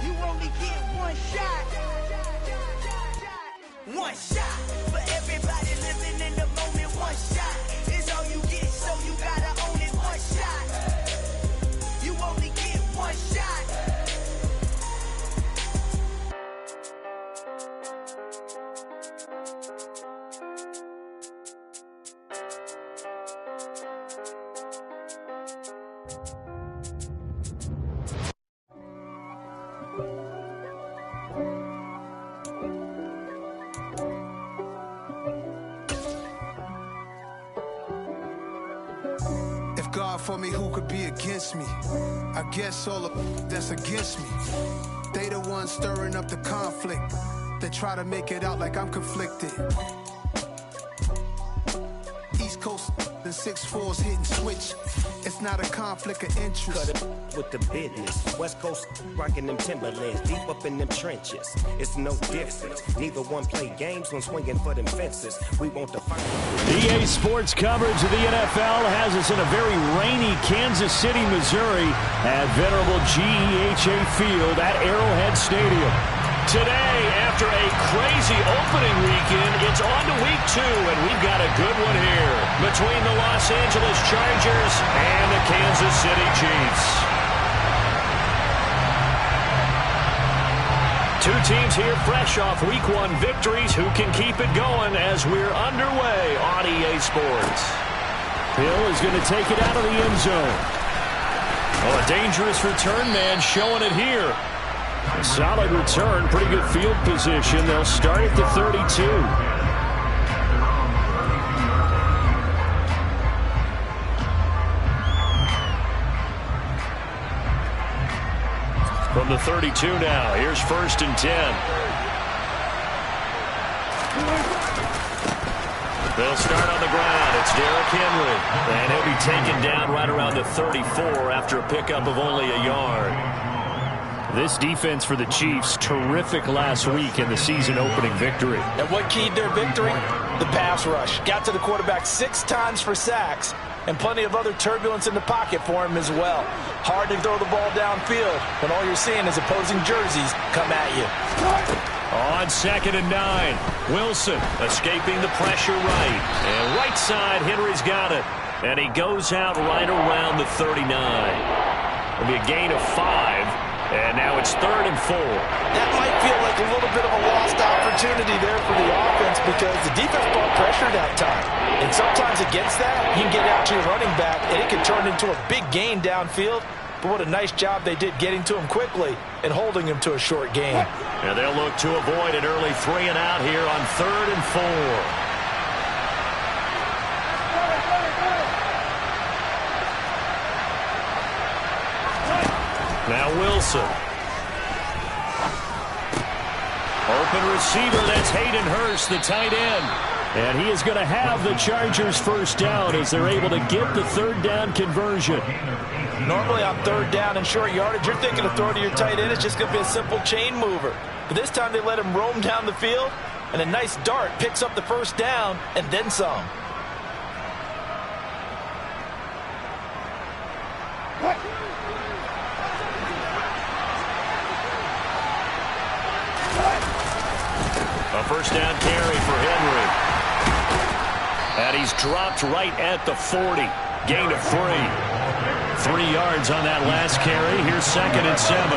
You only get one shot. One shot for everybody living in the moment. One shot is all you get, so you gotta own it. One shot. You only get one shot. God for me, who could be against me? I guess all of that's against me. They the ones stirring up the conflict. They try to make it out like I'm conflicted. East Coast and 6'4's hitting switch. It's not a conflict of interest. Cut it with the business. West Coast rocking them Timberlands, deep up in them trenches. It's no difference. Neither one play games when swinging for them fences. We want to fight. EA Sports coverage of the NFL has us in a very rainy Kansas City, Missouri at venerable GEHA Field at Arrowhead Stadium. Today, after a crazy opening weekend, it's on to week 2, and we've got a good one here between the Los Angeles Chargers and the Kansas City Chiefs. Two teams here fresh off week 1 victories. Who can keep it going as we're underway on EA Sports? Hill is going to take it out of the end zone. Oh, a dangerous return man showing it here. A solid return, pretty good field position. They'll start at the 32. From the 32 now, here's 1st and 10. They'll start on the ground. It's Derrick Henry. And he'll be taken down right around the 34 after a pickup of only a yard. This defense for the Chiefs, terrific last week in the season-opening victory. And what keyed their victory? The pass rush. Got to the quarterback 6 times for sacks, and plenty of other turbulence in the pocket for him as well. Hard to throw the ball downfield when all you're seeing is opposing jerseys come at you. On 2nd and 9, Wilson escaping the pressure right. And right side, Henry's got it. And he goes out right around the 39. It'll be a gain of 5. And now it's 3rd and 4. That might feel like a little bit of a lost opportunity there for the offense because the defense brought pressure that time. And sometimes against that, you can get out to your running back, and it can turn into a big gain downfield. But what a nice job they did getting to him quickly and holding him to a short gain. And they'll look to avoid an early 3 and out here on 3rd and 4. Now Wilson. Open receiver, that's Hayden Hurst, the tight end. And he is going to have the Chargers first down as they're able to get the 3rd down conversion. Normally on 3rd down and short yardage, you're thinking of throwing to your tight end. It's just going to be a simple chain mover. But this time they let him roam down the field, and a nice dart picks up the first down and then some. A first down carry for Henry. And he's dropped right at the 40. Gain of 3. 3 yards on that last carry. Here's 2nd and 7.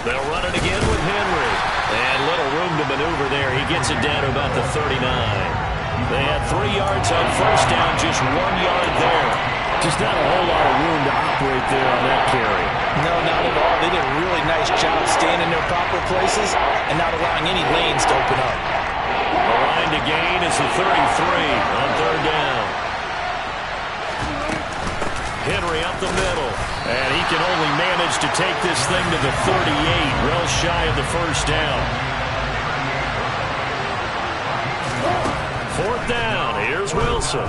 They'll run it again with Henry. And little room to maneuver there. He gets it down to about the 39. They had 3 yards on first down, just 1 yard there. Just not a whole lot of room to operate there on that carry. No, not at all. They did a really nice job staying in their proper places and not allowing any lanes to open up. The line to gain is the 33 on 3rd down. Henry up the middle. And he can only manage to take this thing to the 38, well shy of the first down. 4th down. Here's Wilson.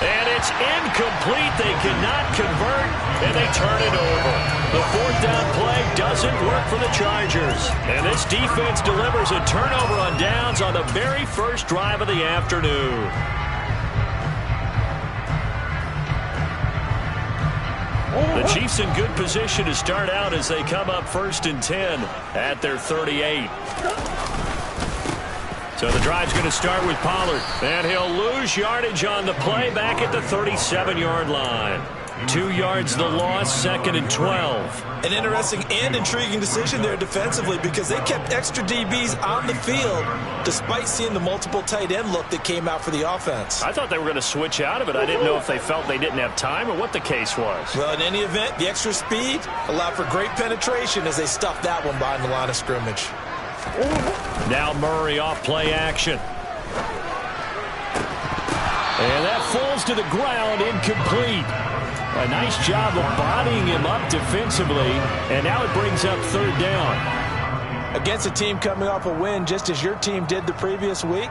And it's incomplete. They cannot convert, and they turn it over. The fourth down play doesn't work for the Chargers. And this defense delivers a turnover on downs on the very first drive of the afternoon. The Chiefs in good position to start out as they come up 1st and 10 at their 38. So the drive's going to start with Pollard. And he'll lose yardage on the play back at the 37-yard line. 2 yards the loss, 2nd and 12. An interesting and intriguing decision there defensively because they kept extra DBs on the field despite seeing the multiple tight end look that came out for the offense. I thought they were going to switch out of it. I didn't know if they felt they didn't have time or what the case was. Well, in any event, the extra speed allowed for great penetration as they stuffed that one behind the line of scrimmage. Now Murray off play action. And that falls to the ground, incomplete. A nice job of bodying him up defensively, and now it brings up 3rd down. Against a team coming off a win just as your team did the previous week,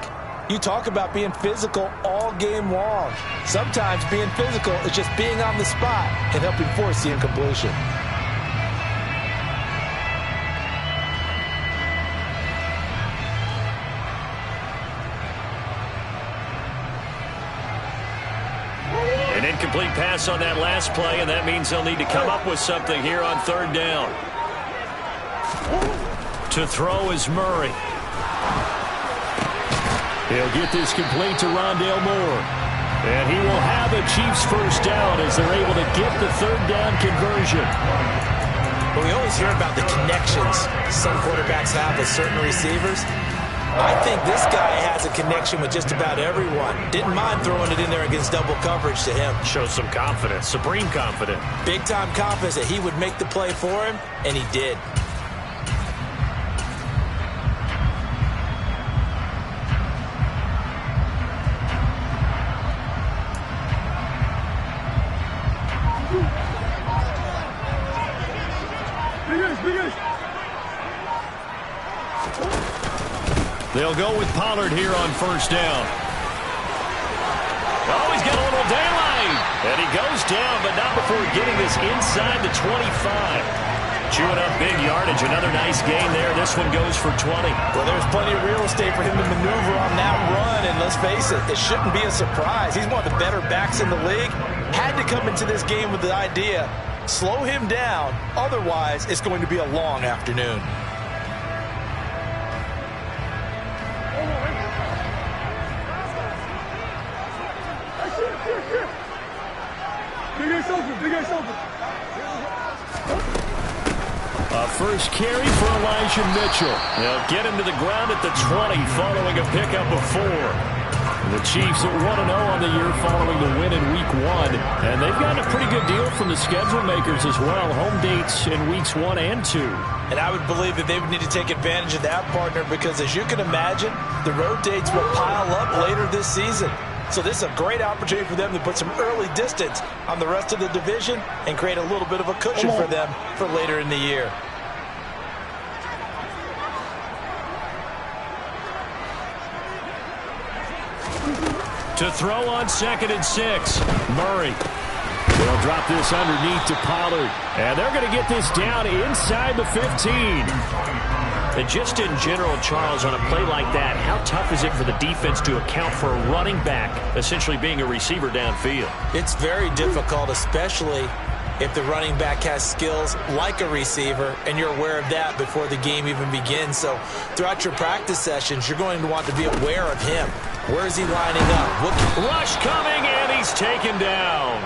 you talk about being physical all game long. Sometimes being physical is just being on the spot and helping force the incompletion. An incomplete pass on that last play, and that means they'll need to come up with something here on 3rd down. To throw is Murray. He'll get this complete to Rondale Moore. And he will have a Chiefs 1st down as they're able to get the 3rd down conversion. But we always hear about the connections some quarterbacks have with certain receivers. I think this guy has a connection with just about everyone. Didn't mind throwing it in there against double coverage to him. Shows some confidence, supreme confidence. Big-time confidence that he would make the play for him, and he did. They'll go with Pollard here on 1st down. Oh, he's got a little daylight. And he goes down, but not before getting this inside the 25. Chewing up big yardage. Another nice gain there. This one goes for 20. Well, there's plenty of real estate for him to maneuver on that run. And let's face it, it shouldn't be a surprise. He's one of the better backs in the league. Had to come into this game with the idea, slow him down. Otherwise, it's going to be a long afternoon. A first carry for Elijah Mitchell. They'll get him to the ground at the 20 following a pickup of 4. The Chiefs at 1-0 on the year following the win in Week 1. And they've gotten a pretty good deal from the schedule makers as well. Home dates in Weeks 1 and 2. And I would believe that they would need to take advantage of that, partner, because as you can imagine, the road dates will pile up later this season. So this is a great opportunity for them to put some early distance on the rest of the division and create a little bit of a cushion for them for later in the year. To throw on 2nd and 6. Murray. They'll drop this underneath to Pollard. And they're going to get this down inside the 15. And just in general, Charles, on a play like that, how tough is it for the defense to account for a running back essentially being a receiver downfield? It's very difficult, especially if the running back has skills like a receiver, and you're aware of that before the game even begins. So throughout your practice sessions, you're going to want to be aware of him. Where is he lining up? Rush coming, and he's taken down.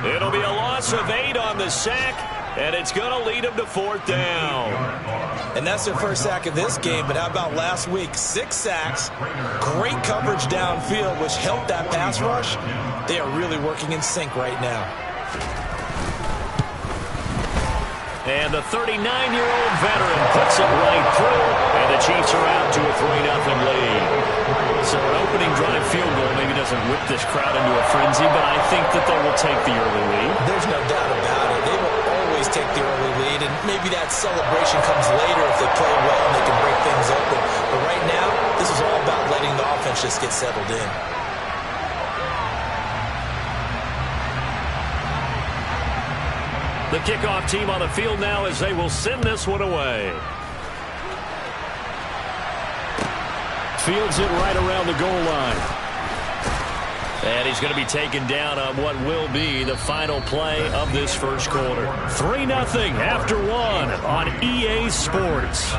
It'll be a loss of 8 on the sack, and it's going to lead him to 4th down. And that's their first sack of this game, but how about last week? 6 sacks, great coverage downfield, which helped that pass rush. They are really working in sync right now. And the 39-year-old veteran puts it right through, and the Chiefs are out to a 3-0 lead. So an opening drive field goal maybe doesn't whip this crowd into a frenzy, but I think that they will take the early lead. There's no doubt about it. They will always take the early lead, and maybe that celebration comes later if they play well and they can break things open. But right now, this is all about letting the offense just get settled in. The kickoff team on the field now as they will send this one away. Fields it right around the goal line. And he's going to be taken down on what will be the final play of this first quarter. 3-0 after one on EA Sports.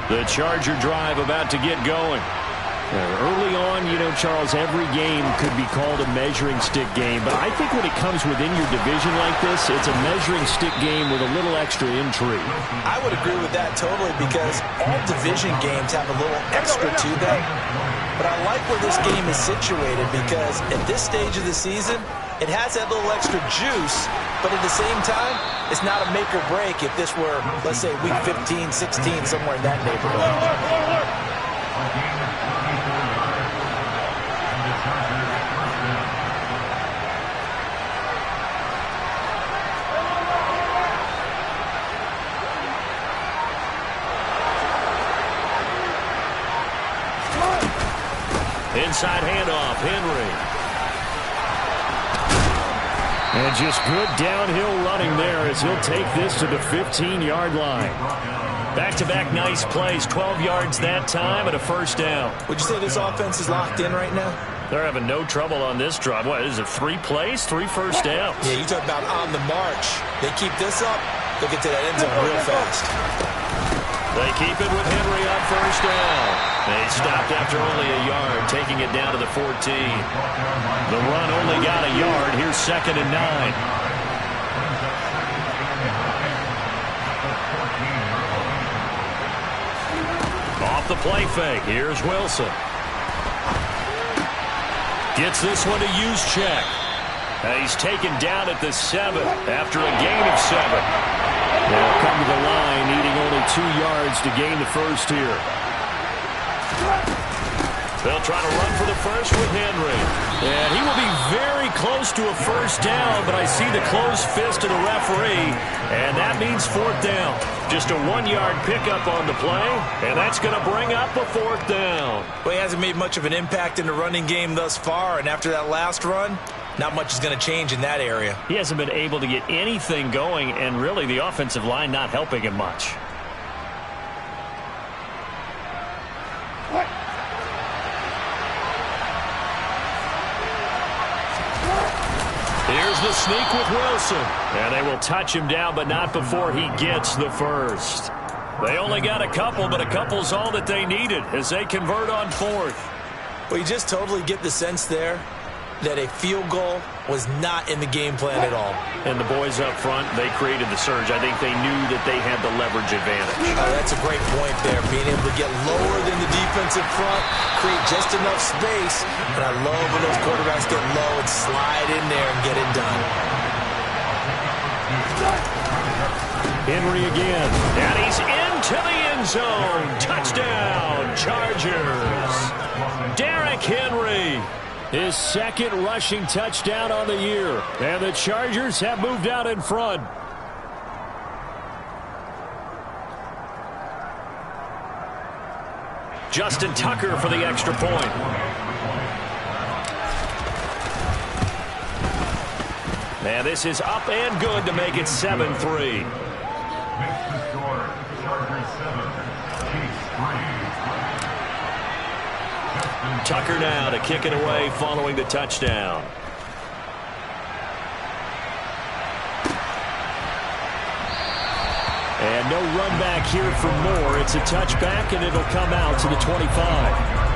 The Charger drive about to get going. Early on, you know, Charles, every game could be called a measuring stick game. But I think when it comes within your division like this, it's a measuring stick game with a little extra intrigue. I would agree with that totally because all division games have a little extra to them. But I like where this game is situated because at this stage of the season, it has that little extra juice. But at the same time, it's not a make or break if this were, let's say, week 15, 16, somewhere in that neighborhood. Inside handoff, Henry. And just good downhill running there as he'll take this to the 15-yard line. Back-to-back nice plays, 12 yards that time and a first down. Would you say this offense is locked in right now? They're having no trouble on this drive. What, is it 3 plays, 3 first downs? Yeah, you talk about on the march. They keep this up, they'll get to that end zone real fast. They keep it with Henry on first down. They stopped after only a yard, taking it down to the 14. The run only got a yard. Here's 2nd and 9. Off the play fake. Here's Wilson. Gets this one to Juszczyk. He's taken down at the 7 after a gain of 7. They'll come to the line, needing only 2 yards to gain the first here. They'll try to run for the first with Henry. And he will be very close to a first down, but I see the closed fist of the referee, and that means 4th down. Just a 1-yard pickup on the play, and that's going to bring up a 4th down. Well, he hasn't made much of an impact in the running game thus far, and after that last run, not much is going to change in that area. He hasn't been able to get anything going, and really the offensive line not helping him much. Here's the sneak with Wilson. And they will touch him down, but not before he gets the first. They only got a couple, but a couple's all that they needed as they convert on 4th. Well, you just totally get the sense there that a field goal was not in the game plan at all. And the boys up front, they created the surge. I think they knew that they had the leverage advantage. Oh, that's a great point there, being able to get lower than the defensive front, create just enough space. And I love when those quarterbacks get low and slide in there and get it done. Henry again. And he's into the end zone. Touchdown, Chargers. Derrick Henry. His 2nd rushing touchdown on the year. And the Chargers have moved out in front. Justin Tucker for the extra point. And this is up and good to make it 7-3. Tucker now to kick it away following the touchdown. And no run back here for more. It's a touchback, and it'll come out to the 25.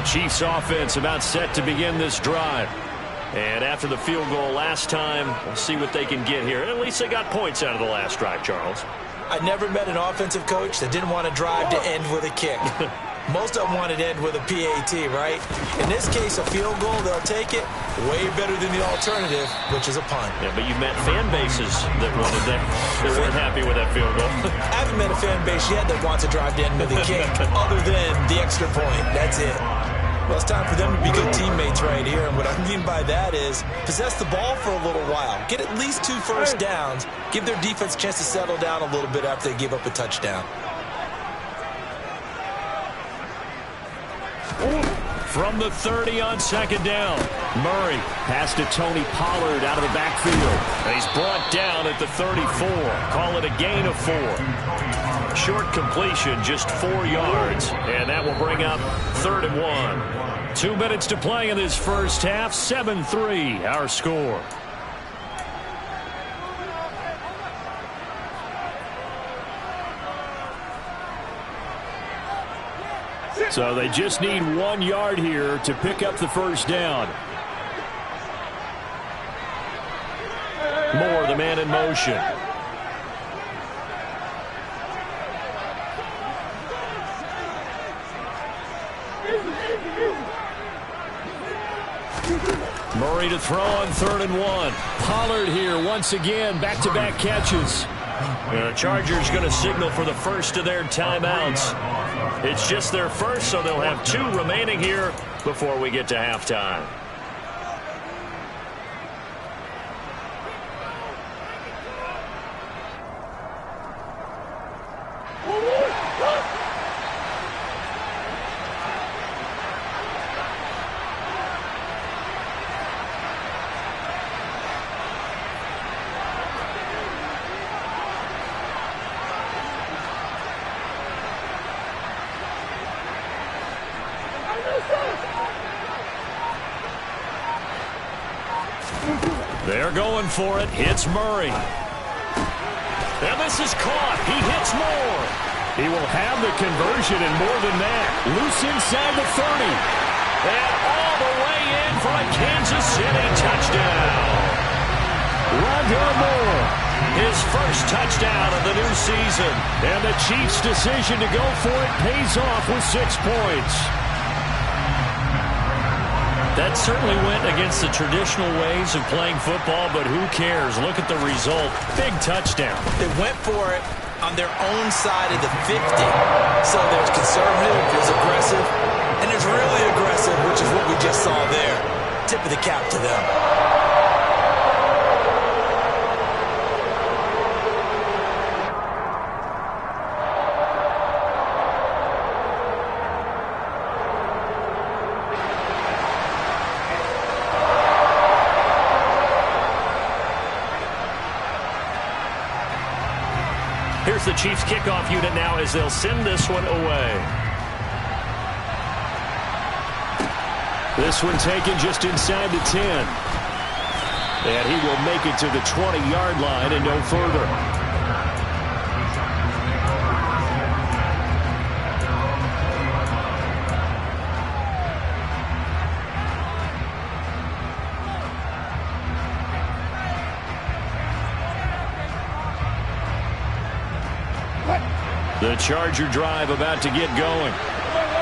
The Chiefs offense about set to begin this drive. And after the field goal last time, we'll see what they can get here. At least they got points out of the last drive, Charles. I never met an offensive coach that didn't want to drive to end with a kick. Most of them wanted to end with a PAT, right? In this case, a field goal, they'll take it. Way better than the alternative, which is a punt. Yeah, but you've met fan bases that wanted that. They weren't happy with that field goal. I haven't met a fan base yet that wants to drive to end with a kick, other than the extra point. That's it. Well, it's time for them to be good teammates right here. And what I mean by that is possess the ball for a little while. Get at least 2 first downs. Give their defense a chance to settle down a little bit after they give up a touchdown. From the 30 on second down. Murray pass to Tony Pollard out of the backfield. And he's brought down at the 34. Call it a gain of 4. Short completion, just 4 yards. And that will bring up 3rd and 1. 2 minutes to play in this first half. 7-3 our score. So they just need 1 yard here to pick up the first down. Moore, the man in motion. Murray to throw on 3rd and 1. Pollard here once again, back-to-back catches. The Chargers going to signal for the first of their timeouts. It's just their first, so they'll have 2 remaining here before we get to halftime. They're going for it. Hits Murray. And this is caught. He hits Moore. He will have the conversion and more than that. Loose inside the 30. And all the way in for a Kansas City touchdown. Rondale Moore, his first touchdown of the new season. And the Chiefs' decision to go for it pays off with 6 points. That certainly went against the traditional ways of playing football, but who cares? Look at the result. Big touchdown. They went for it on their own side of the 50. So there's conservative, there's aggressive, and there's really aggressive, which is what we just saw there. Tip of the cap to them. Here's the Chiefs kickoff unit now as they'll send this one away. This one taken just inside the 10. And he will make it to the 20-yard line and no further. The Charger drive about to get going.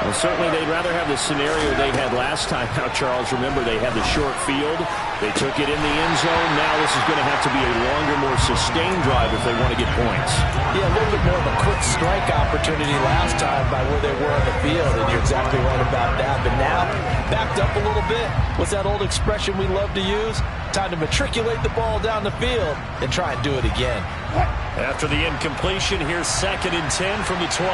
Well, certainly they'd rather have the scenario they had last time. Now, Charles, remember they had the short field. They took it in the end zone. Now this is going to have to be a longer, more sustained drive if they want to get points. Yeah, a little bit more of a quick strike opportunity last time by where they were on the field, and you're exactly right about that. But now, backed up a little bit. What's that old expression we love to use? Time to matriculate the ball down the field and try and do it again. After the incompletion, here's 2nd and 10 from the 20.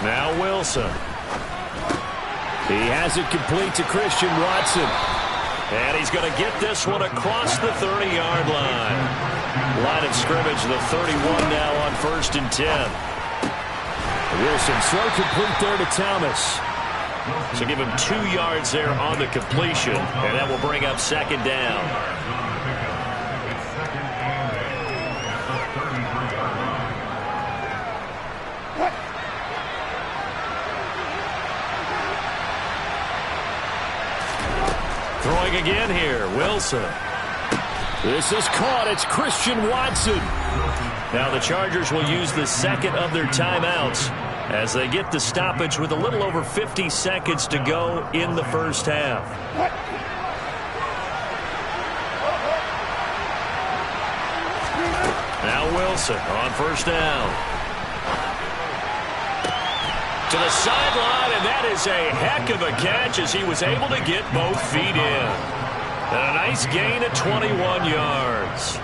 Now Wilson. He has it complete to Christian Watson. And he's going to get this one across the 30-yard line. Line of scrimmage, the 31 now on 1st and 10. Wilson throw complete there to Thomas. So give him 2 yards there on the completion, and that will bring up 2nd down. Throwing again here, Wilson. This is caught. It's Christian Watson. Now the Chargers will use the second of their timeouts as they get the stoppage with a little over 50 seconds to go in the first half. Now Wilson on first down. To the sideline, and that is a heck of a catch as he was able to get both feet in. And a nice gain of 21 yards.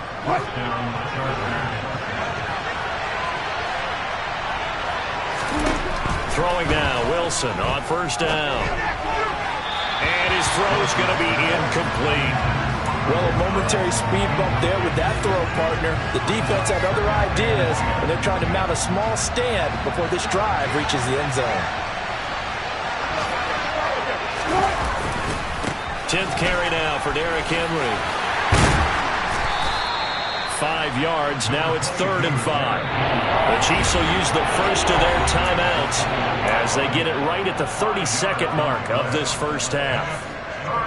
Throwing now, Wilson on first down. And his throw is going to be incomplete. Well, a momentary speed bump there with that throw, partner. The defense had other ideas, and they're trying to mount a small stand before this drive reaches the end zone. 10th carry now for Derrick Henry. 5 yards. Now it's 3rd and 5. The Chiefs will use the first of their timeouts as they get it right at the 32nd mark of this first half.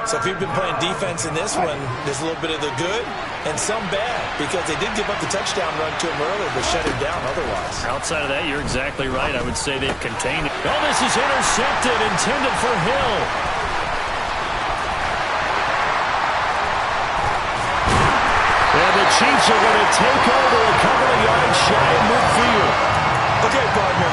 So if you've been playing defense in this one, there's a little bit of the good and some bad, because they did give up the touchdown run to him earlier, but shut him down otherwise. Outside of that, you're exactly right. I would say they've contained it. Oh, this is intercepted, intended for Hill. And the Chiefs are going to take over a couple of yards shy of midfield. Okay, partner,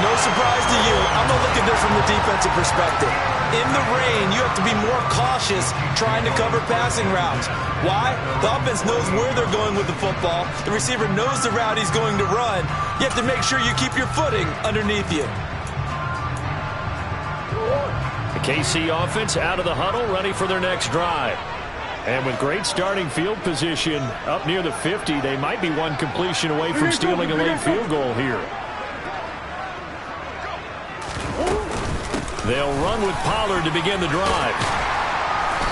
no surprise to you. I'm going to look at this from the defensive perspective. In the rain, you have to be more cautious trying to cover passing routes. Why? The offense knows where they're going with the football. The receiver knows the route he's going to run. You have to make sure you keep your footing underneath you. The KC offense out of the huddle, ready for their next drive. And with great starting field position up near the 50, they might be one completion away from stealing a late field goal here. They'll run with Pollard to begin the drive.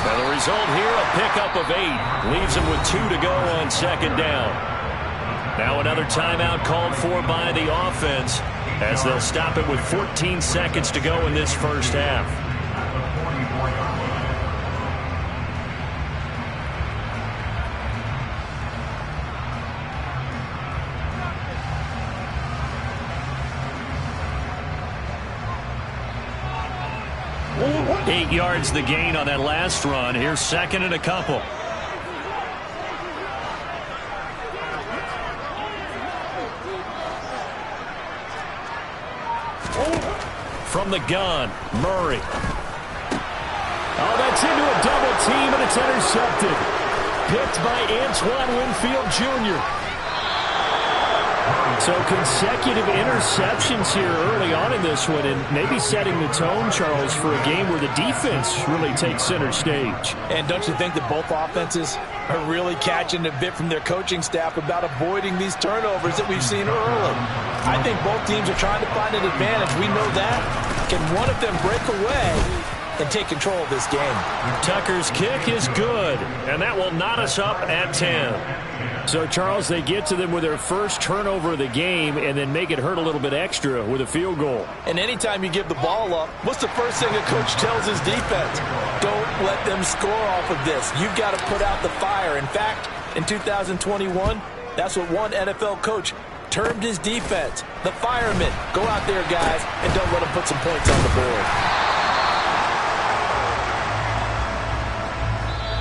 And the result here, a pickup of 8. Leaves them with 2 to go on second down. Now another timeout called for by the offense as they'll stop it with 14 seconds to go in this first half. Eight yards the gain on that last run. Here's second and a couple. From the gun, Murray. Oh, that's into a double team, and it's intercepted. Picked by Antoine Winfield Jr. So consecutive interceptions here early on in this one, and maybe setting the tone, Charles, for a game where the defense really takes center stage. And don't you think that both offenses are really catching a bit from their coaching staff about avoiding these turnovers that we've seen early? I think both teams are trying to find an advantage. We know that. Can one of them break away and take control of this game? Tucker's kick is good, and that will knot us up at 10. So, Charles, they get to them with their first turnover of the game and then make it hurt a little bit extra with a field goal. And anytime you give the ball up, what's the first thing a coach tells his defense? Don't let them score off of this. You've got to put out the fire. In fact, in 2021, that's what one NFL coach termed his defense, the firemen. Go out there, guys, and don't let them put some points on the board.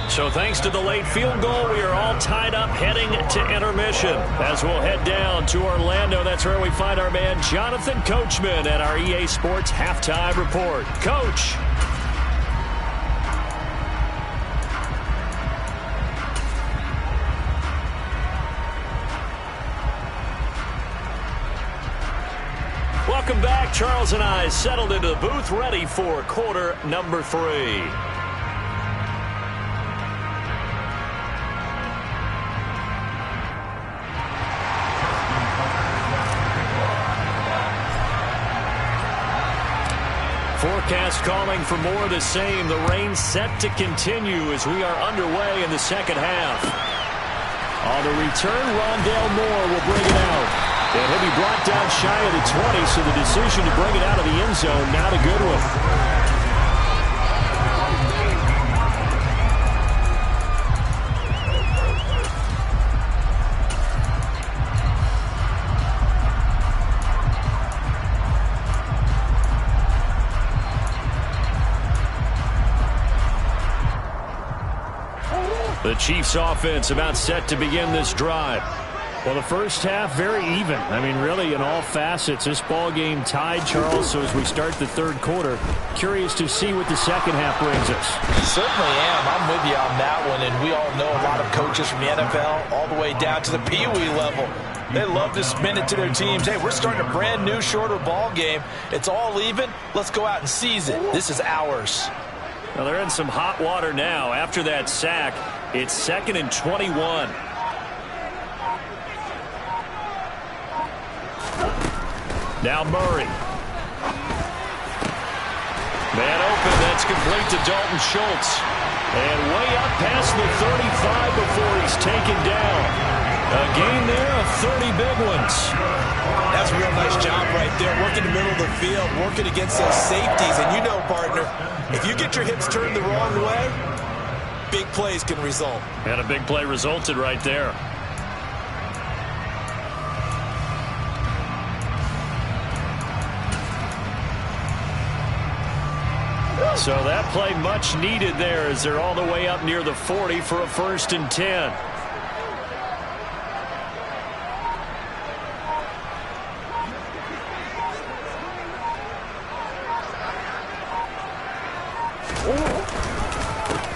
So thanks to the late field goal, we are all tied up heading to intermission. As we'll head down to Orlando, that's where we find our man Jonathan Coachman at our EA Sports Halftime Report. Coach. Welcome back. Charles and I settled into the booth, ready for quarter number 3. Forecast calling for more of the same. The rain set to continue as we are underway in the second half. On the return, Rondale Moore will bring it out. And he'll be brought down shy of the 20, so the decision to bring it out of the end zone, not a good one. The Chiefs offense about set to begin this drive. Well, the first half, very even. I mean, really, in all facets, this ball game tied, Charles. So as we start the third quarter, curious to see what the second half brings us. Certainly am. I'm with you on that one. And we all know a lot of coaches from the NFL all the way down to the Pee Wee level. They love to spin it to their teams. Hey, we're starting a brand new, shorter ball game. It's all even. Let's go out and seize it. This is ours. Well, they're in some hot water now. After that sack, it's 2nd and 21. Now Murray. Man open, that's complete to Dalton Schultz. And way up past the 35 before he's taken down. A gain there of 30 big ones. That's a real nice job right there. Working the middle of the field, working against those safeties. And you know, partner, if you get your hips turned the wrong way, big plays can result. And a big play resulted right there. So that play much needed there as they're all the way up near the 40 for a 1st and 10.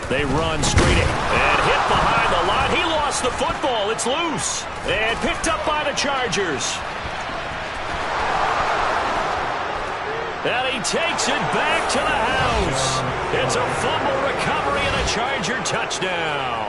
They run straight in and hit behind the line. He lost the football. It's loose and picked up by the Chargers. And he takes it back to the house. It's a fumble recovery and a Charger touchdown.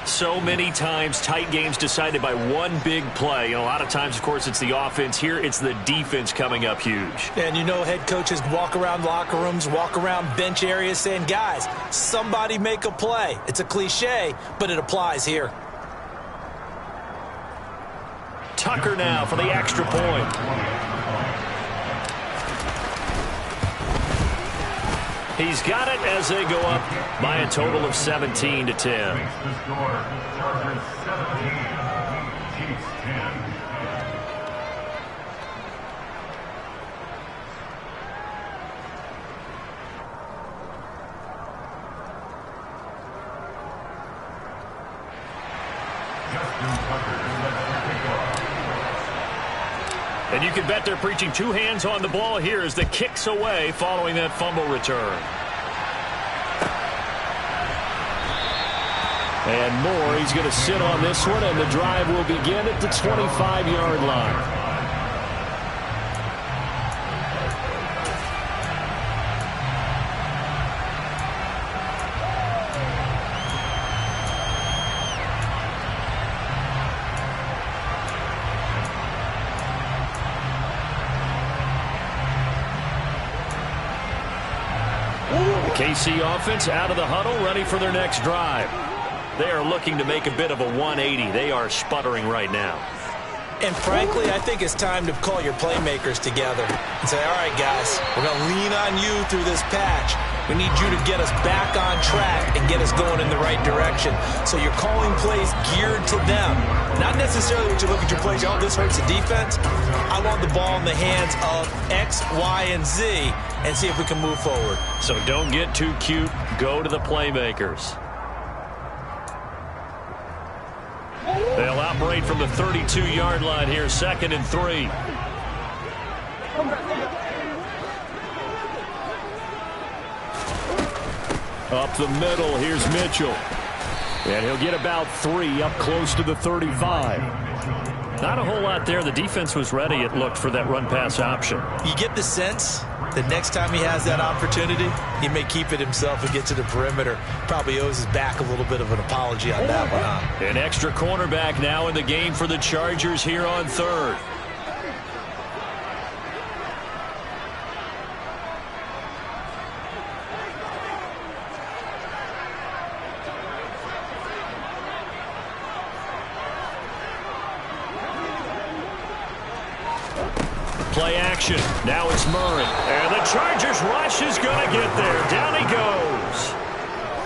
So many times tight games decided by one big play. A lot of times, of course, it's the offense. Here, it's the defense coming up huge. And you know, head coaches walk around locker rooms, walk around bench areas saying, guys, somebody make a play. It's a cliche, but it applies here. Tucker now for the extra point. He's got it as they go up by a total of 17 to 10. And you can bet they're preaching two hands on the ball here as the kick's away following that fumble return. And Moore, he's going to sit on this one, and the drive will begin at the 25-yard line. KC offense out of the huddle, ready for their next drive. They are looking to make a bit of a 180. They are sputtering right now. And frankly, I think it's time to call your playmakers together and say, all right, guys, we're going to lean on you through this patch. We need you to get us back on track and get us going in the right direction. So you're calling plays geared to them. Not necessarily when you look at your plays, oh, this hurts the defense. I want the ball in the hands of X, Y, and Z and see if we can move forward. So don't get too cute. Go to the playmakers. They'll operate from the 32-yard line here, 2nd and 3. Up the middle, here's Mitchell. And he'll get about 3 up close to the 35. Not a whole lot there. The defense was ready, it looked, for that run-pass option. You get the sense that next time he has that opportunity, he may keep it himself and get to the perimeter. Probably owes his back a little bit of an apology on that one, huh? An extra cornerback now in the game for the Chargers here on 3rd. Play action. Now it's Murray. And the Chargers rush is going to get there. Down he goes.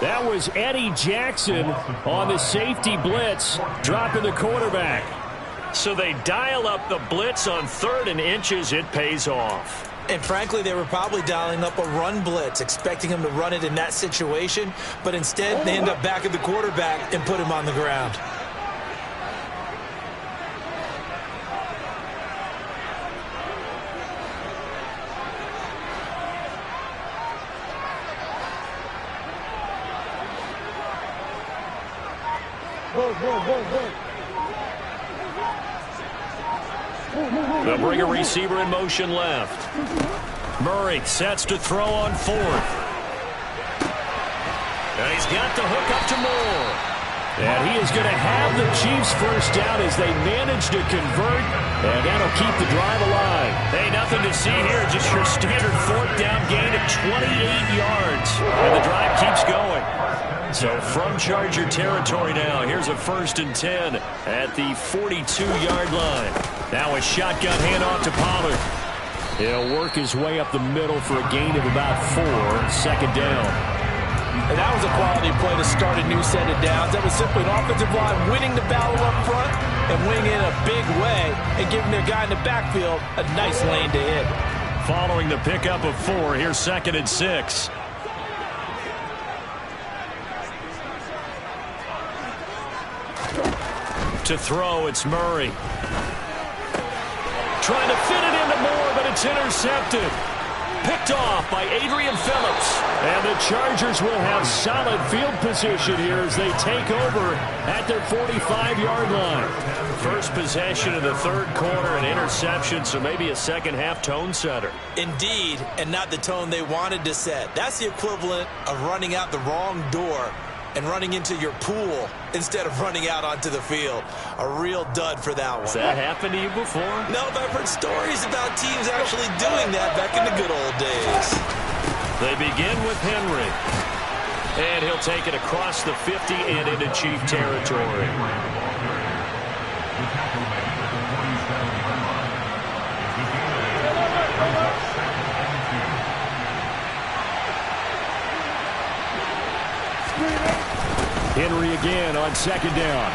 That was Eddie Jackson on the safety blitz, dropping the quarterback. So they dial up the blitz on 3rd and inches. It pays off. And frankly, they were probably dialing up a run blitz, expecting him to run it in that situation, but instead they end up back at the quarterback and put him on the ground. They'll bring a receiver in motion left. Murray sets to throw on fourth. And he's got the hook up to Moore. And he is going to have the Chiefs first down as they manage to convert. And that'll keep the drive alive. Hey, nothing to see here. Just your standard fourth down gain of 28 yards. And the drive keeps going. So from Charger territory now, here's a 1st and 10 at the 42-yard line. Now a shotgun handoff to Pollard. He'll work his way up the middle for a gain of about 4, 2nd down. And that was a quality play to start a new set of downs. That was simply an offensive line winning the battle up front and winning in a big way and giving their guy in the backfield a nice lane to hit. Following the pickup of 4, here's 2nd and 6. To throw, it's Murray. Trying to fit it into Moore, but it's intercepted. Picked off by Adrian Phillips. And the Chargers will have solid field position here as they take over at their 45-yard line. First possession of the 3rd quarter, an interception, so maybe a second-half tone setter. Indeed, and not the tone they wanted to set. That's the equivalent of running out the wrong door and running into your pool instead of running out onto the field. A real dud for that one. Has that happened to you before? No, but I've heard stories about teams actually doing that back in the good old days. They begin with Henry. And he'll take it across the 50 and into Chief territory. Henry again on 2nd down.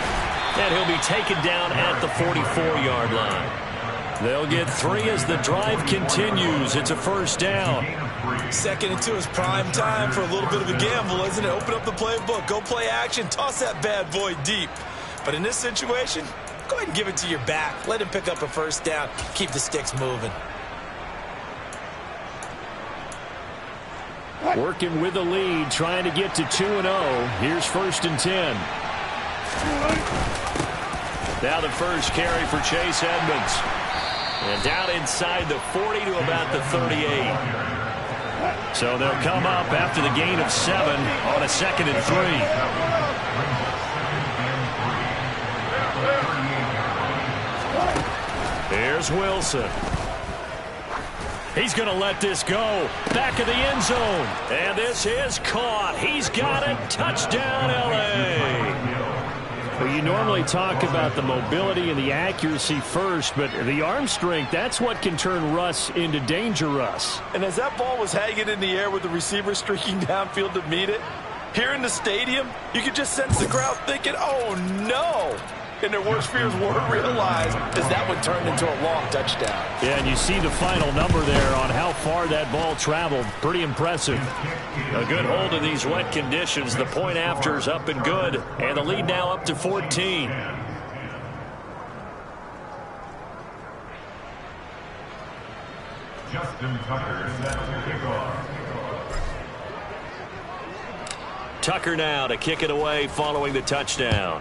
And he'll be taken down at the 44-yard line. They'll get 3 as the drive continues. It's a 1st down. 2nd and 2 is prime time for a little bit of a gamble, isn't it? Open up the playbook, go play action, toss that bad boy deep. But in this situation, go ahead and give it to your back. Let him pick up a 1st down. Keep the sticks moving. Working with the lead, trying to get to 2-0. Here's 1st and 10. Now the first carry for Chase Edmonds. And down inside the 40 to about the 38. So they'll come up after the gain of 7 on a 2nd and 3. Here's Wilson. He's going to let this go. Back of the end zone. And this is caught. He's got it. Touchdown, L.A. Well, you normally talk about the mobility and the accuracy first, but the arm strength, that's what can turn Russ into danger Russ. And as that ball was hanging in the air with the receiver streaking downfield to meet it, here in the stadium, you could just sense the crowd thinking, oh, no. And their worst fears were realized as that one turned into a long touchdown. Yeah, and you see the final number there on how far that ball traveled. Pretty impressive. A good hold in these wet conditions. The point after's up and good. And the lead now up to 14. Justin Tucker set to kick off. Tucker now to kick it away following the touchdown.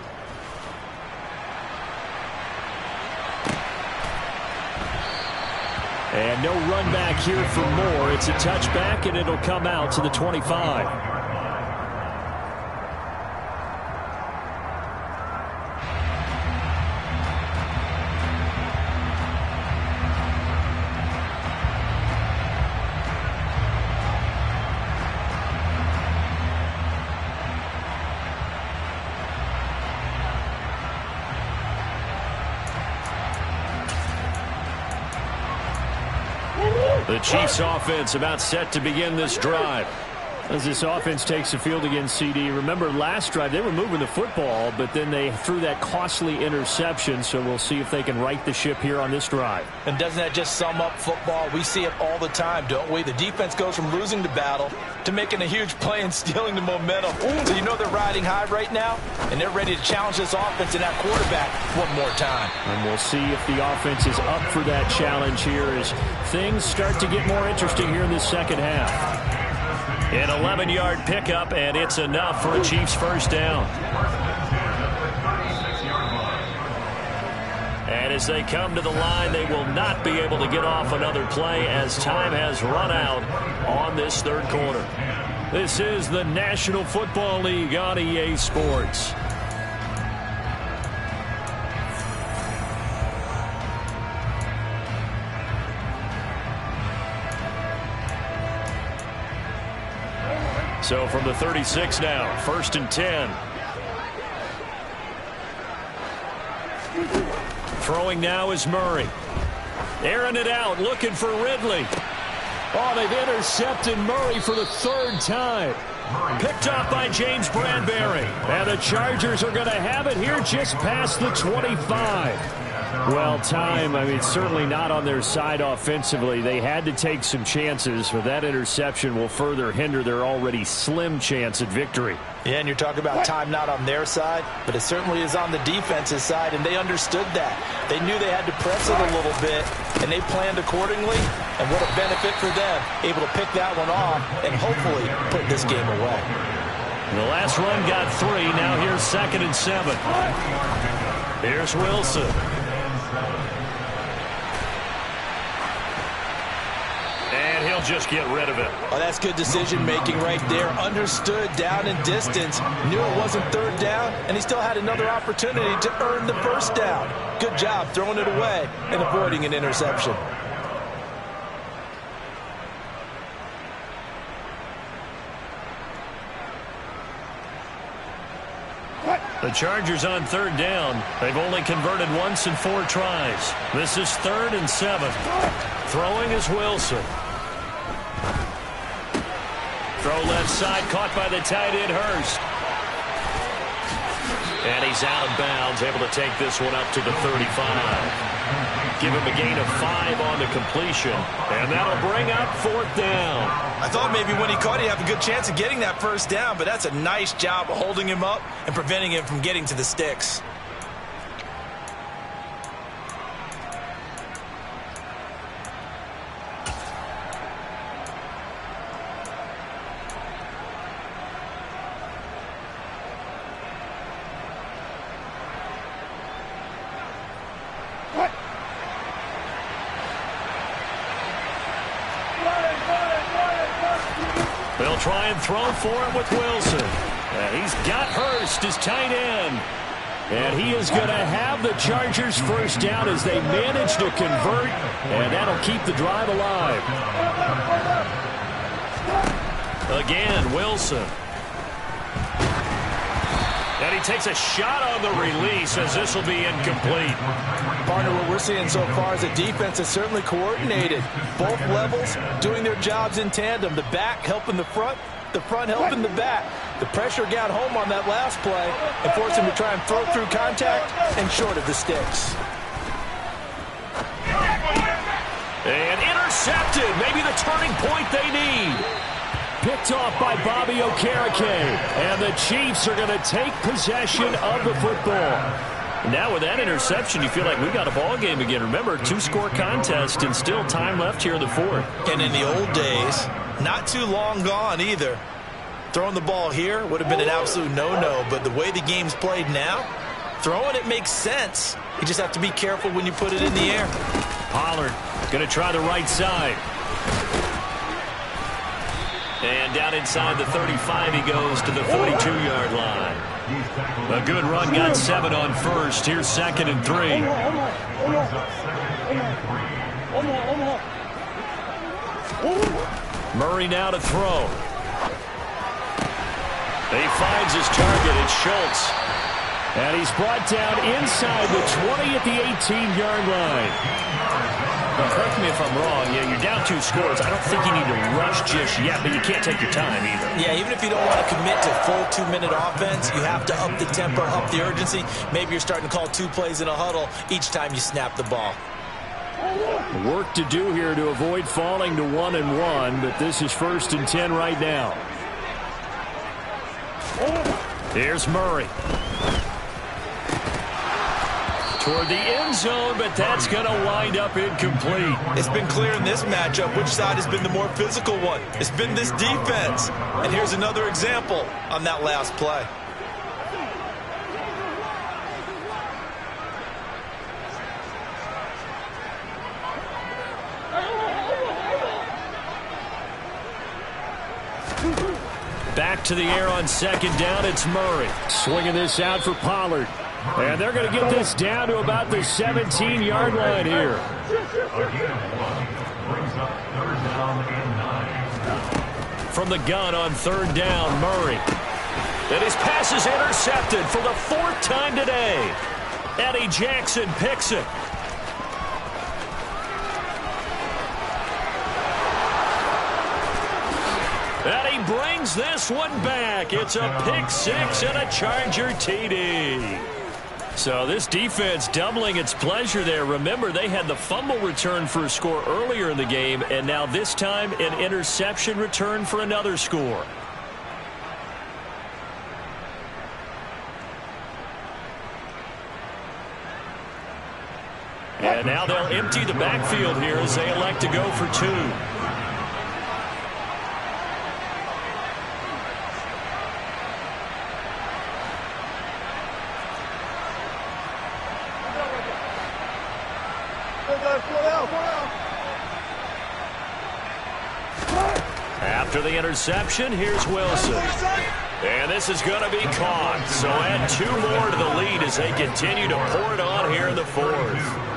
And no run back here for Moore. It's a touchback, and it'll come out to the 25. The Chiefs offense about set to begin this drive. As this offense takes the field against CD, remember last drive they were moving the football, but then they threw that costly interception, so we'll see if they can right the ship here on this drive. And doesn't that just sum up football? We see it all the time, don't we? The defense goes from losing the battle to making a huge play and stealing the momentum. So you know they're riding high right now, and they're ready to challenge this offense and that quarterback one more time. And we'll see if the offense is up for that challenge here as things start to get more interesting here in the second half. An 11-yard pickup, and it's enough for a Chiefs first down. And as they come to the line, they will not be able to get off another play as time has run out on this third quarter. This is the National Football League on EA Sports. So from the 36 now, 1st and 10. Throwing now is Murray. Airing it out, looking for Ridley. Oh, they've intercepted Murray for the third time. Picked off by James Bradbury. And the Chargers are going to have it here just past the 25. Well, time, I mean, certainly not on their side offensively. They had to take some chances, but that interception will further hinder their already slim chance at victory. Yeah, and you're talking about time not on their side, but it certainly is on the defense's side, and they understood that. They knew they had to press it a little bit, and they planned accordingly, and what a benefit for them, able to pick that one off and hopefully put this game away. The last run got 3, now here's 2nd and 7. Here's Wilson. And he'll just get rid of it. Oh, that's good decision-making right there. Understood down and distance. Knew it wasn't third down, and he still had another opportunity to earn the first down. Good job throwing it away and avoiding an interception. The Chargers on third down. They've only converted once in 4 tries. This is 3rd and 7. Throwing is Wilson. Throw left side, caught by the tight end Hurst. And he's out of bounds, able to take this one up to the 35. Give him a gain of 5 on the completion, and that'll bring up 4th down. I thought maybe when he caught, he'd have a good chance of getting that first down, but that's a nice job of holding him up and preventing him from getting to the sticks. They'll try and throw for it with Wilson. And he's got Hurst, his tight end. And he is going to have the Chargers first down as they manage to convert. And that'll keep the drive alive. Again, Wilson. And he takes a shot on the release as this will be incomplete. Partner, what we're seeing so far is the defense is certainly coordinated. Both levels doing their jobs in tandem. The back helping the front helping the back. The pressure got home on that last play and forced him to try and throw through contact and short of the sticks. And intercepted. Maybe the turning point they need. Picked off by Bobby Okereke. And the Chiefs are going to take possession of the football. Now with that interception, you feel like we got a ball game again. Remember, 2-score contest and still time left here in the 4th. And in the old days, not too long gone either. Throwing the ball here would have been an absolute no-no, but the way the game's played now, throwing it makes sense. You just have to be careful when you put it in the air. Pollard going to try the right side. And down inside the 35, he goes to the 42-yard line. A good run, got 7 on first. Here's 2nd and 3. Murray now to throw. He finds his target. It's Schultz. And he's brought down inside the 20 at the 18-yard line. Now, correct me if I'm wrong. Yeah, you're down 2 scores. I don't think you need to rush just yet, but you can't take your time either. Yeah, even if you don't want to commit to full 2-minute offense, you have to up the tempo, up the urgency. Maybe you're starting to call 2 plays in a huddle each time you snap the ball. Work to do here to avoid falling to 1-1, but this is 1st and 10 right now. Here's Murray. Toward the end zone, but that's going to wind up incomplete. It's been clear in this matchup which side has been the more physical one. It's been this defense. And here's another example on that last play. Back to the air on 2nd down. It's Murray. Swinging this out for Pollard. And they're going to get this down to about the 17-yard line here. From the gun on 3rd down, Murray. And his pass is intercepted for the 4th time today. Eddie Jackson picks it. And he brings this one back. It's a pick 6 and a Charger TD. So this defense doubling its pleasure there. Remember, they had the fumble return for a score earlier in the game, and now this time an interception return for another score. And now they'll empty the backfield here as they elect to go for 2. After the interception, here's Wilson. And this is going to be caught. So add 2 more to the lead as they continue to pour it on here in the 4th.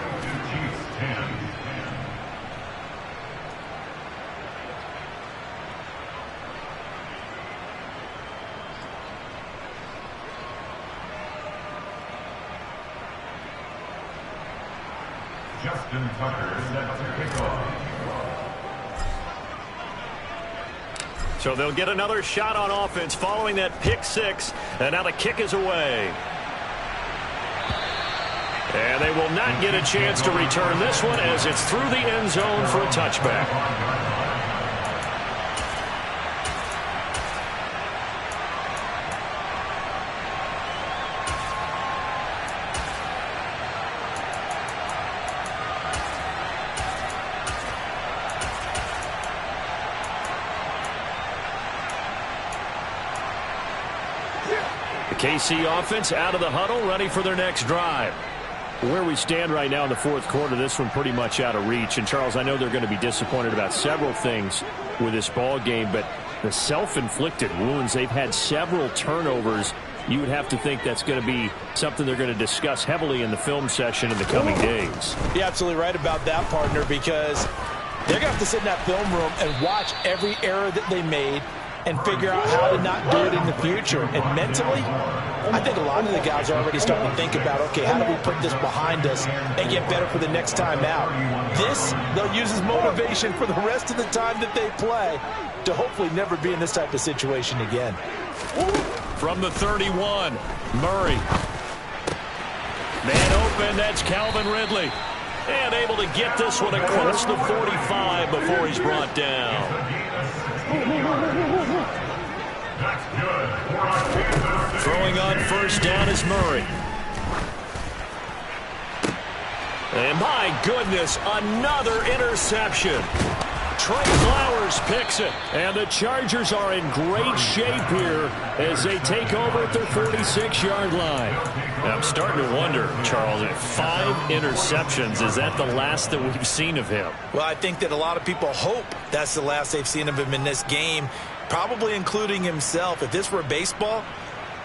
Justin Tucker sets the kickoff. So they'll get another shot on offense following that pick 6. And now the kick is away. And they will not get a chance to return this one as it's through the end zone for a touchback. KC offense out of the huddle, ready for their next drive. Where we stand right now in the 4th quarter, this one pretty much out of reach. And, Charles, I know they're going to be disappointed about several things with this ball game, but the self-inflicted wounds, they've had several turnovers. You would have to think that's going to be something they're going to discuss heavily in the film session in the coming days. You're absolutely right about that, partner, because they're going to have to sit in that film room and watch every error that they made and figure out how to not do it in the future. And mentally, I think a lot of the guys are already starting to think about, okay, how do we put this behind us and get better for the next time out? This, they'll use as motivation for the rest of the time that they play to hopefully never be in this type of situation again. From the 31, Murray. Man open, that's Calvin Ridley. And able to get this one across the 45 before he's brought down. Throwing on 1st down is Murray. And my goodness, another interception. Trey Flowers picks it. And the Chargers are in great shape here as they take over at their 46-yard line. I'm starting to wonder, Charles, if 5 interceptions, is that the last that we've seen of him? Well, I think that a lot of people hope that's the last they've seen of him in this game, probably including himself. If this were baseball,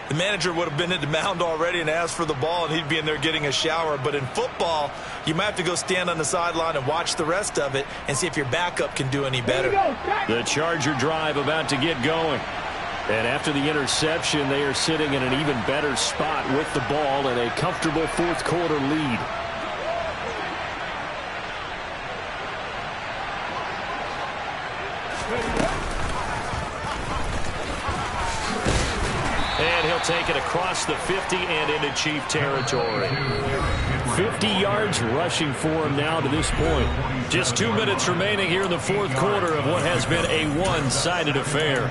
the manager would have been at the mound already and asked for the ball, and he'd be in there getting a shower. But in football, you might have to go stand on the sideline and watch the rest of it and see if your backup can do any better. The Charger drive about to get going. And after the interception, they are sitting in an even better spot with the ball and a comfortable 4th quarter lead. take it across the 50 and into Chief territory. 50 yards rushing for him now to this point. Just 2 minutes remaining here in the fourth quarter of what has been a one-sided affair.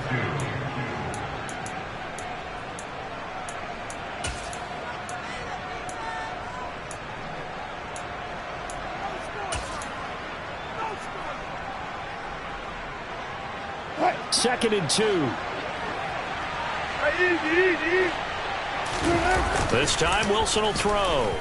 Second and 2. This time Wilson will throw.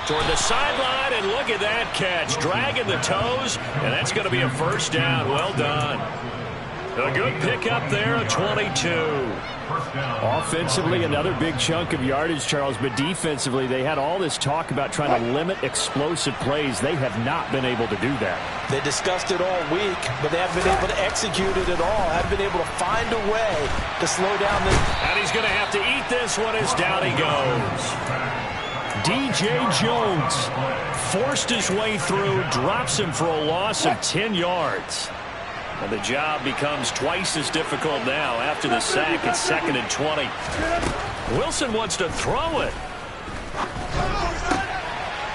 Toward the sideline, and look at that catch. Dragging the toes, and that's going to be a first down. Well done. A good pickup there, a 22. Offensively, another big chunk of yardage, Charles, but defensively, they had all this talk about trying to limit explosive plays. They have not been able to do that. They discussed it all week, but they haven't been able to execute it at all. Haven't been able to find a way to slow down this. And he's going to have to eat this one as down he goes. DJ Jones forced his way through, drops him for a loss of 10 yards. And the job becomes twice as difficult now after the sack. It's second and 20. Wilson wants to throw it.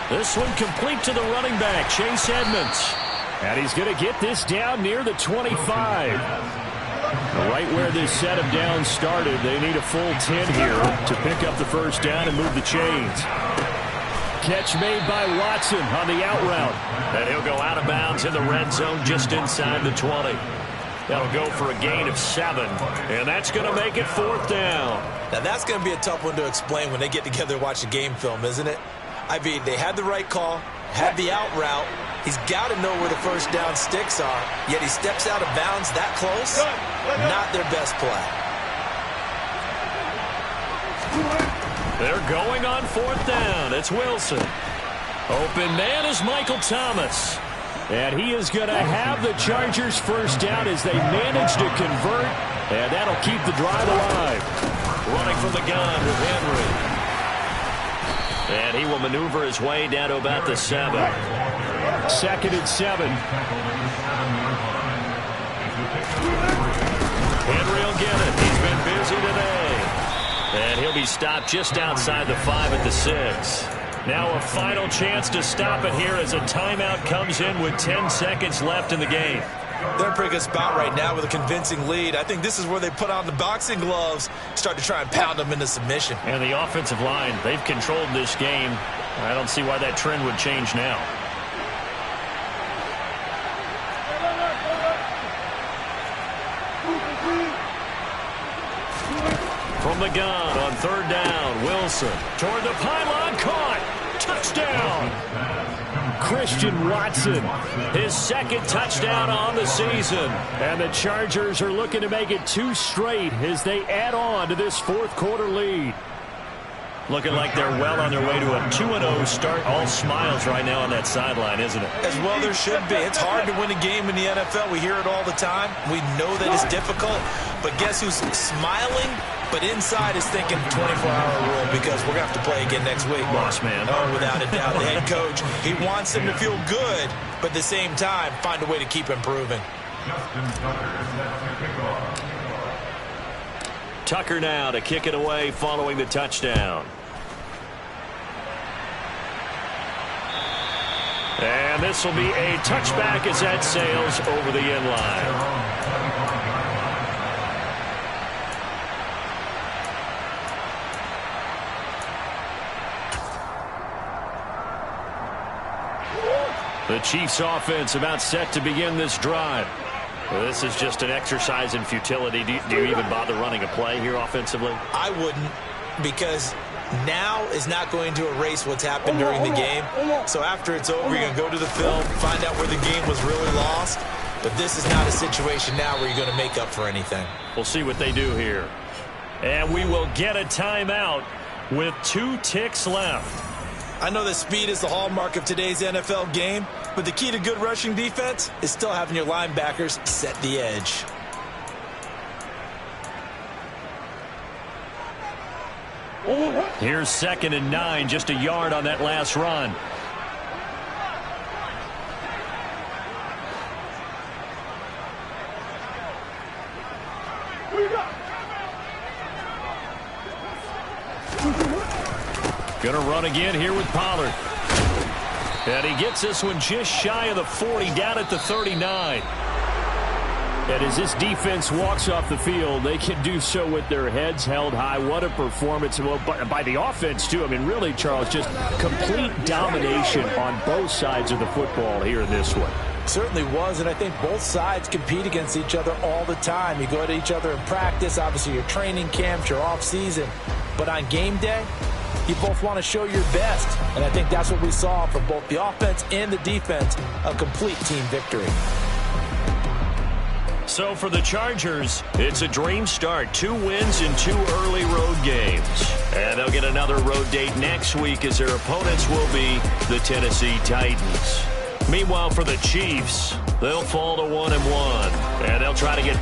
This one complete to the running back, Chase Edmonds. And he's going to get this down near the 25. Right where this set of downs started, they need a full 10 here to pick up the first down and move the chains. Catch made by Watson on the out route. And he'll go out of bounds in the red zone just inside the 20. That'll go for a gain of 7. And that's going to make it fourth down. Now that's going to be a tough one to explain when they get together and watch the game film, isn't it? I mean, they had the right call, had the out route. He's got to know where the first down sticks are, yet he steps out of bounds that close. Not their best play. They're going on fourth down. It's Wilson. Open man is Michael Thomas. And he is going to have the Chargers first down as they manage to convert. And that'll keep the drive alive. Running from the gun with Henry. And he will maneuver his way down to about the 7. Second and 7. Henry will get it. He's been busy today. And he'll be stopped just outside the 5 at the 6. Now a final chance to stop it here as a timeout comes in with 10 seconds left in the game. They're in a pretty good spot right now with a convincing lead. I think this is where they put on the boxing gloves, start to try and pound them into submission. And the offensive line, they've controlled this game. I don't see why that trend would change now. From the gun on third down, Wilson toward the pylon, caught. Touchdown. Christian Watson, his second touchdown on the season. And the Chargers are looking to make it 2 straight as they add on to this fourth quarter lead. Looking like they're well on their way to a 2-0 start. All smiles right now on that sideline, isn't it? As well there should be. It's hard to win a game in the NFL. We hear it all the time. We know that it's difficult. But guess who's smiling? But inside is thinking 24-hour rule because we're going to have to play again next week. Boss man. Oh, without a doubt. The head coach, he wants them to feel good, but at the same time, find a way to keep improving. Tucker now to kick it away following the touchdown. And this will be a touchback as that sails over the end line. The Chiefs offense about set to begin this drive. Well, this is just an exercise in futility. Do you even bother running a play here offensively? I wouldn't, because now is not going to erase what's happened during the game. So after it's over, you're going to go to the film, find out where the game was really lost. But this is not a situation now where you're going to make up for anything. We'll see what they do here. And we will get a timeout with 2 ticks left. I know that speed is the hallmark of today's NFL game, but the key to good rushing defense is still having your linebackers set the edge. Here's second and 9, just a yard on that last run. Gonna run again here with Pollard. And he gets this one just shy of the 40, down at the 39. And as this defense walks off the field, they can do so with their heads held high. What a performance by the offense, too. I mean, really, Charles, just complete domination on both sides of the football here in this one. Certainly was, and I think both sides compete against each other all the time. You go at each other in practice, obviously your training camps, your off-season. But on game day, you both want to show your best. And I think that's what we saw from both the offense and the defense, a complete team victory. So for the Chargers, it's a dream start. 2 wins in 2 early road games. And they'll get another road date next week as their opponents will be the Tennessee Titans. Meanwhile, for the Chiefs, they'll fall to 1-1. And they'll try to get